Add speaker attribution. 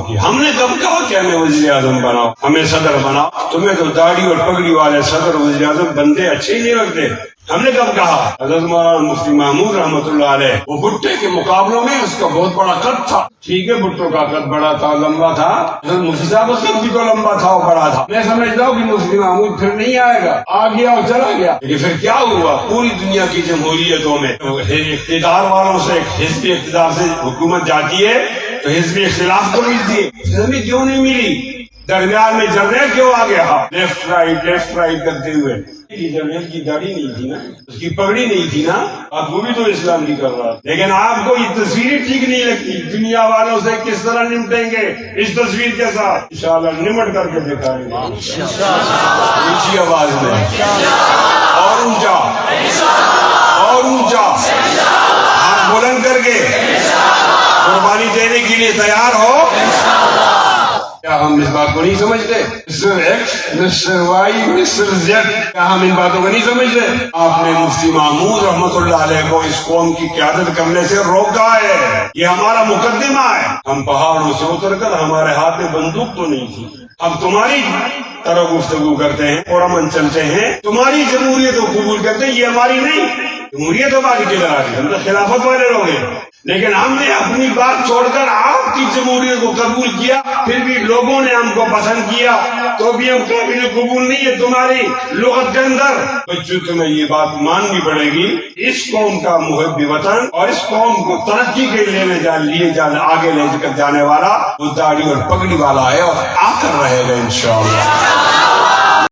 Speaker 1: کی. ہم نے کب کہا کہ ہمیں وزیر اعظم بناؤ, ہمیں صدر بناؤ؟ تمہیں تو داڑھی اور پگڑی والے صدر وزیر اعظم بندے اچھے ہی نہیں لگتے. ہم نے کب کہا؟ حضرت مولانا مفتی محمود رحمۃ اللہ علیہ, وہ بھٹے کے مقابلوں میں اس کا بہت بڑا قد تھا. ٹھیک ہے, بھٹو کا قد بڑا تھا, لمبا تھا. حضرت مفتی صاحب کا قد بھی تو لمبا تھا اور بڑا تھا. میں سمجھتا ہوں کہ مفتی محمود پھر نہیں آئے گا, آ گیا اور چلا گیا. لیکن پھر کیا ہوا؟ پوری دنیا کی جمہوریتوں میں اقتدار والوں سے, حزب اقتدار سے حکومت جاتی ہے تو حزب اختلاف کو ملتی ہے. ہمیں کیوں نہیں ملی؟ درمیان میں جرنیل کیوں آ گیا لیفٹ رائٹ کرتے ہوئے؟ جرنیل کی داڑھی نہیں تھی نا, اس کی پگڑی نہیں تھی نا, اب وہ بھی تو اسلام نہیں کر رہا. لیکن آپ کو یہ تصویریں ٹھیک نہیں لگتی. دنیا والوں سے کس طرح نمٹیں گے اس تصویر کے ساتھ؟ انشاءاللہ نمٹ کر کے دکھائیں گے اونچی آواز میں, اور اونچا اور اونچا, ہاتھ بلند کر کے. قربانی دینے کے لیے تیار ہو؟ کیا ہم اس بات کو نہیں سمجھتے؟ Mister X, mister Y, mister Z, کیا ہم ان باتوں کو نہیں سمجھتے؟ آپ نے مفتی محمود رحمۃ اللہ علیہ کو اس قوم کی قیادت کرنے سے روکا ہے. یہ ہمارا مقدمہ ہے. ہم پہاڑوں سے اتر کر, ہمارے ہاتھ میں بندوق تو نہیں تھی. اب تمہاری طرح گفتگو کرتے ہیں اور امن چلتے ہیں, تمہاری جمہوریت کو قبول کرتے ہیں, یہ ہماری نہیں. جمہوریت ہماری کدھر آ گئی؟ ہم تو خلافت والے لوگ ہیں. لیکن ہم نے اپنی بات چھوڑ کر آپ کی جمہوریت کو قبول کیا, پھر بھی لوگوں نے ہم کو پسند کیا, تو بھی ہم قابل قبول نہیں ہے تمہاری لغت کے اندر. بچوں, تمہیں یہ بات ماننی پڑے گی, اس قوم کا محب وطن اور اس قوم کو ترقی کے لیے آگے لے کر جانے والا وہ داڑھی اور پگڑی والا ہے, اور آ کر رہے گا انشاءاللہ.